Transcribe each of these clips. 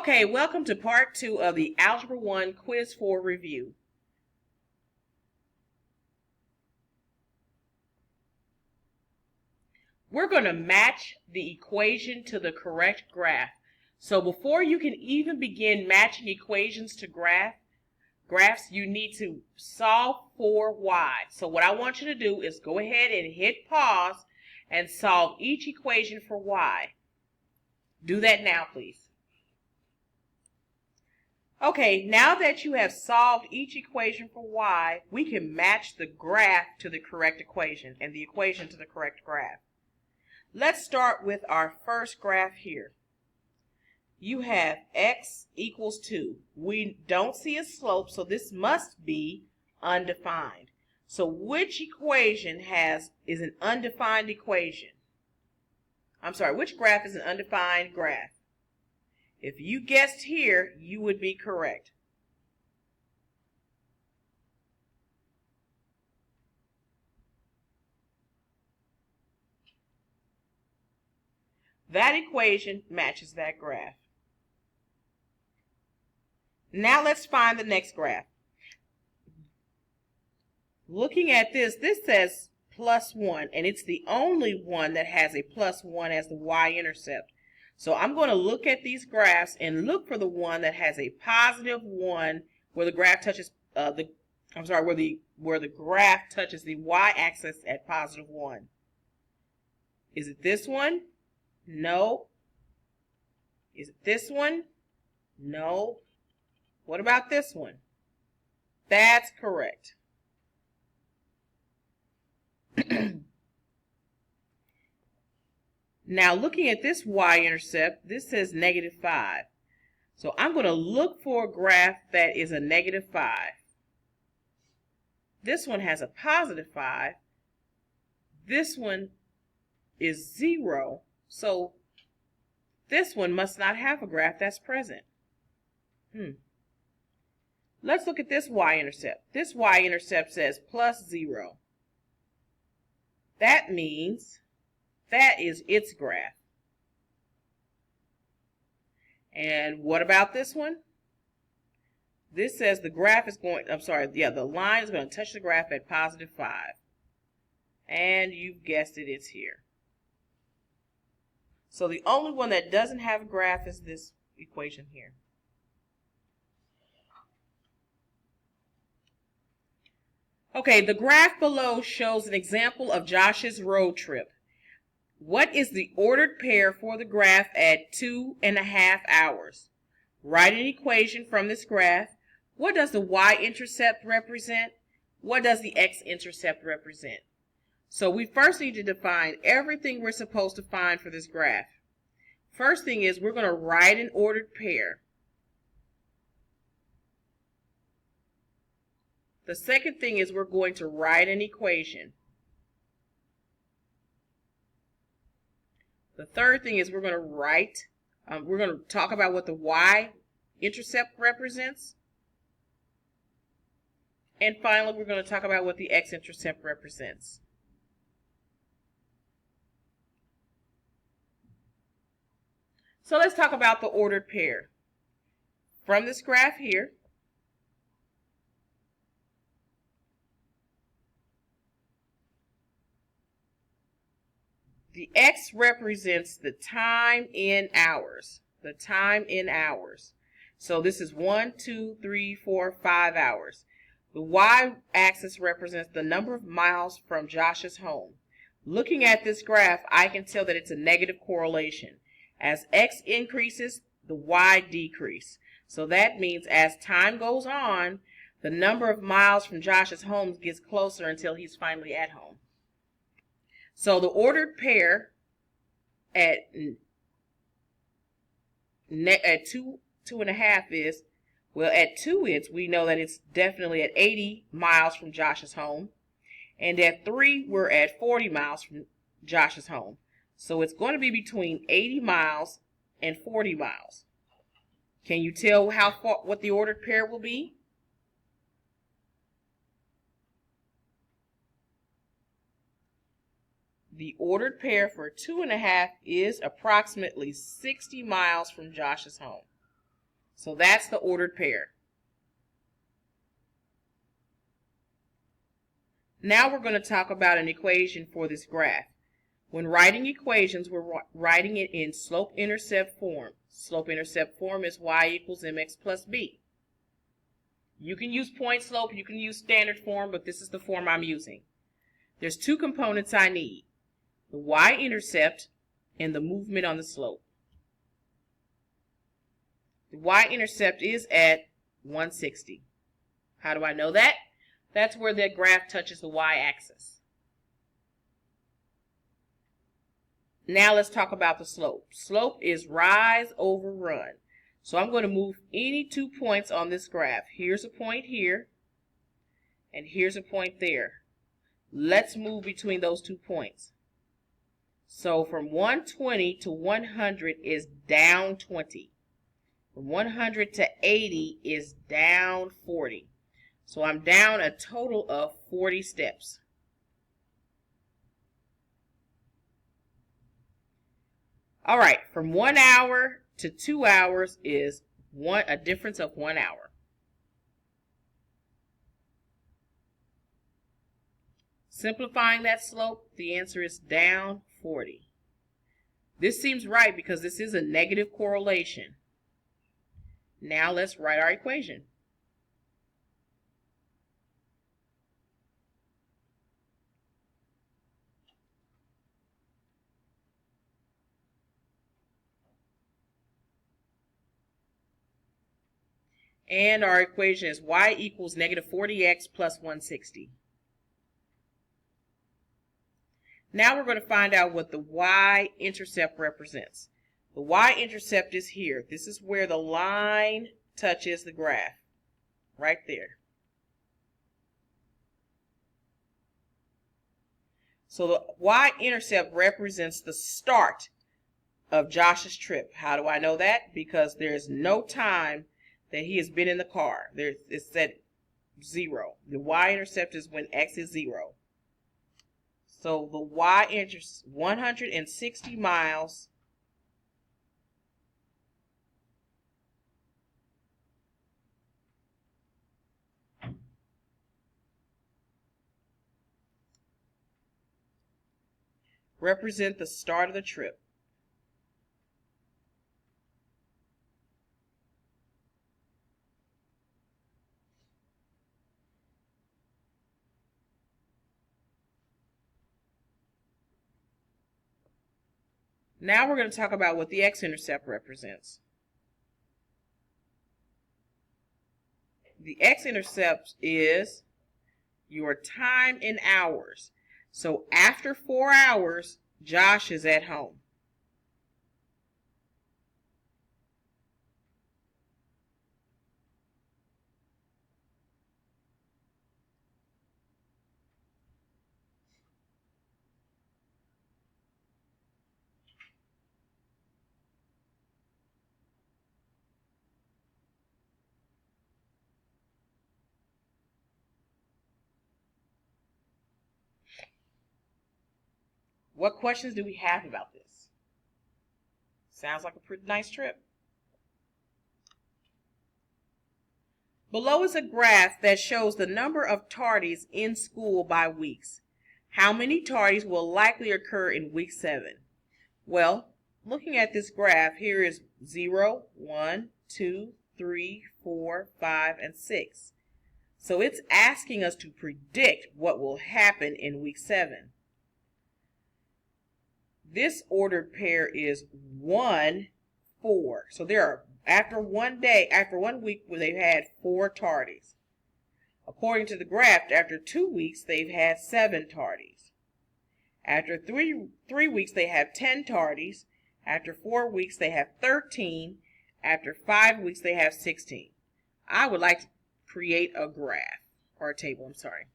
Okay, welcome to part 2 of the Algebra 1 Quiz 4 review. We're going to match the equation to the correct graph. So before you can even begin matching equations to graphs, you need to solve for y. So what I want you to do is go ahead and hit pause and solve each equation for y. Do that now, please. Okay, now that you have solved each equation for y, we can match the graph to the correct equation and the equation to the correct graph. Let's start with our first graph here. You have x equals 2. We don't see a slope, so this must be undefined. So which equation is an undefined equation? Which graph is an undefined graph? If you guessed here, you would be correct. That equation matches that graph. Now let's find the next graph. Looking at this says plus 1, and it's the only one that has a plus 1 as the y-intercept. So I'm going to look at these graphs and look for the one that has a positive 1 where the graph touches where the graph touches the y-axis at positive 1. Is it this one? No. Is it this one? No. What about this one? That's correct. Now looking at this y-intercept, this says -5. So I'm going to look for a graph that is a -5. This one has a positive 5. This one is 0. So this one must not have a graph that's present. Let's look at this y-intercept. This y-intercept says plus 0. That means that is its graph. And what about this one? This says the graph is going, the line is going to touch the graph at positive 5. And you've guessed it, it's here. So the only one that doesn't have a graph is this equation here. Okay, the graph below shows an example of Josh's road trip. What is the ordered pair for the graph at 2.5 hours? Write an equation from this graph. What does the y-intercept represent? What does the x-intercept represent? So we first need to define everything we're supposed to find for this graph. First thing is we're going to write an ordered pair. The second thing is we're going to write an equation. The third thing is we're going to talk about what the y-intercept represents. And finally, we're going to talk about what the x-intercept represents. So let's talk about the ordered pair. From this graph here, the x represents the time in hours. The time in hours. So this is 1, 2, 3, 4, 5 hours. The y-axis represents the number of miles from Josh's home. Looking at this graph, I can tell that it's a negative correlation. As x increases, the y decrease. So that means as time goes on, the number of miles from Josh's home gets closer until he's finally at home. So the ordered pair at 2.5 is, well, at 2 we know that it's definitely at 80 miles from Josh's home. And at 3, we're at 40 miles from Josh's home. So it's going to be between 80 miles and 40 miles. Can you tell what the ordered pair will be? The ordered pair for 2.5 is approximately 60 miles from Josh's home. So that's the ordered pair. Now we're going to talk about an equation for this graph. When writing equations, we're writing it in slope-intercept form. Slope-intercept form is y equals mx plus b. You can use point slope, you can use standard form, but this is the form I'm using. There's two components I need: the y-intercept and the movement on the slope. The y-intercept is at 160. How do I know that? That's where the graph touches the y-axis. Now let's talk about the slope. Slope is rise over run. So I'm going to move any 2 points on this graph. Here's a point here, and here's a point there. Let's move between those 2 points. So from 120 to 100 is down 20. From 100 to 80 is down 40. So I'm down a total of 40 steps. All right, from 1 hour to 2 hours is a difference of 1 hour. Simplifying that slope, the answer is down 40. This seems right because this is a negative correlation. Now let's write our equation. And our equation is y equals negative 40x plus 160. Now we're going to find out what the y-intercept represents. The y-intercept is here. This is where the line touches the graph, right there. So the y-intercept represents the start of Josh's trip. How do I know that? Because there's no time that he has been in the car. It's at 0. The y-intercept is when x is 0. So the y-intercept, 160 miles represent the start of the trip. Now we're going to talk about what the x-intercept represents. The x-intercept is your time in hours. So after 4 hours, Josh is at home. What questions do we have about this? Sounds like a pretty nice trip. Below is a graph that shows the number of tardies in school by weeks. How many tardies will likely occur in week 7? Well, looking at this graph, here is 0, 1, 2, 3, 4, 5, and 6. So it's asking us to predict what will happen in week 7. This ordered pair is 1, 4. So there are, after 1 week, they've had 4 tardies. According to the graph, after 2 weeks, they've had 7 tardies. After 3 weeks, they have 10 tardies. After 4 weeks, they have 13. After 5 weeks, they have 16. I would like to create a graph, or a table, I'm sorry.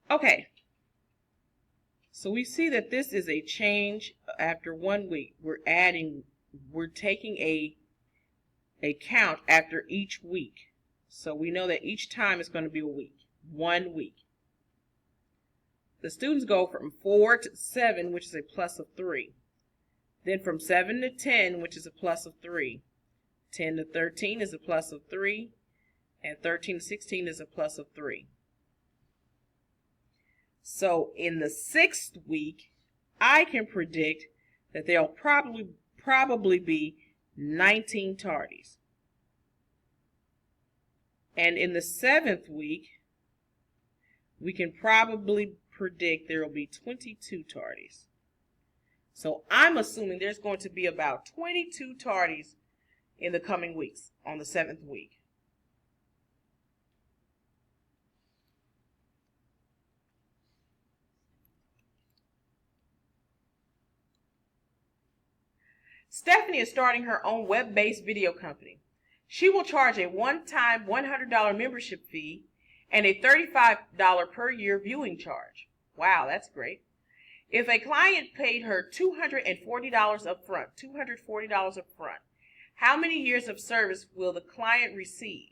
Okay, so we see that this is a change after 1 week. We're taking a count after each week. So we know that each time is going to be a week, 1 week. The students go from 4 to 7, which is a plus of 3. Then from 7 to 10, which is a plus of 3. 10 to 13 is a plus of 3. And 13 to 16 is a plus of 3. So in the 6th week, I can predict that there'll probably be 19 tardies. And in the 7th week, we can probably predict there will be 22 tardies. So I'm assuming there's going to be about 22 tardies in the coming weeks on the 7th week. Stephanie is starting her own web-based video company. She will charge a one-time $100 membership fee and a $35 per year viewing charge. Wow, that's great. If a client paid her $240 up front, how many years of service will the client receive?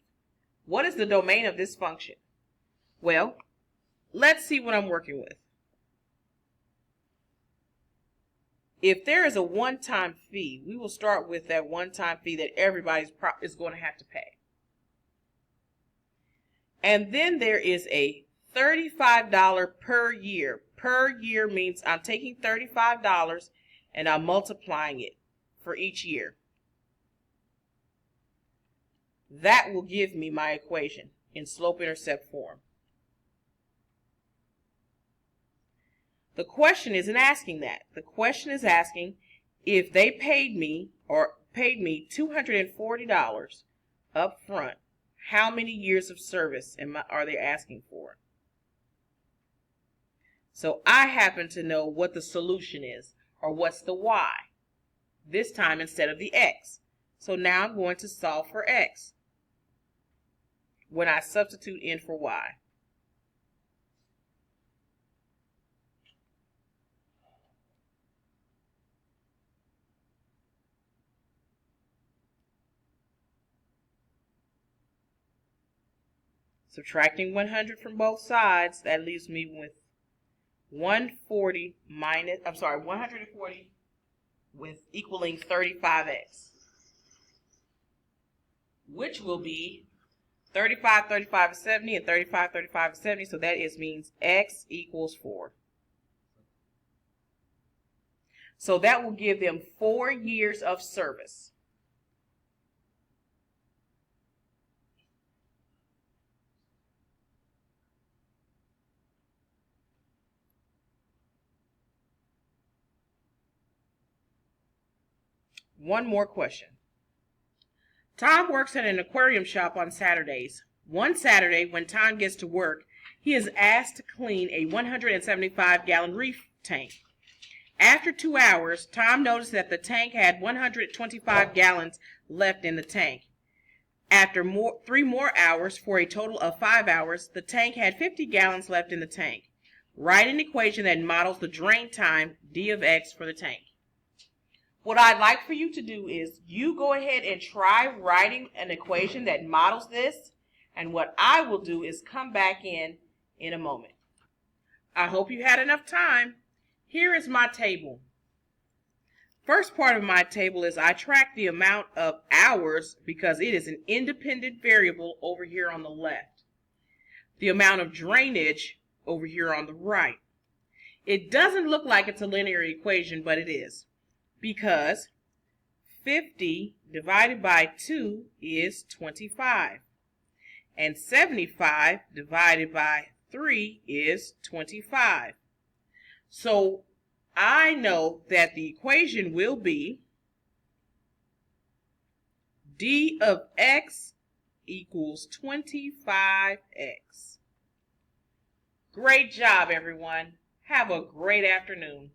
What is the domain of this function? Well, let's see what I'm working with. If there is a one-time fee, we will start with that one-time fee that everybody is going to have to pay. And then there is a $35 per year. Per year means I'm taking $35 and I'm multiplying it for each year. That will give me my equation in slope-intercept form. The question isn't asking that. The question is asking if they paid me $240 up front, how many years of service are they asking for? So I happen to know what the solution is, or what's the y, this time instead of the x. So now I'm going to solve for x when I substitute in for y. Subtracting 100 from both sides, that leaves me with 140 with equaling 35x, which will be 35, 35 is 70, and 35, 35 is 70, so that means x equals 4. So that will give them 4 years of service. One more question. Tom works at an aquarium shop on Saturdays. One Saturday, when Tom gets to work, he is asked to clean a 175-gallon reef tank. After 2 hours, Tom noticed that the tank had 125 gallons left in the tank. After 3 more hours, for a total of 5 hours, the tank had 50 gallons left in the tank. Write an equation that models the drain time, d of x, for the tank. What I'd like for you to do is you go ahead and try writing an equation that models this, and what I will do is come back in a moment. I hope you had enough time. Here is my table. First part of my table is I track the amount of hours because it is an independent variable over here on the left. The amount of drainage over here on the right. It doesn't look like it's a linear equation, but it is. Because 50 divided by 2 is 25. And 75 divided by 3 is 25. So I know that the equation will be d of x equals 25x. Great job, everyone. Have a great afternoon.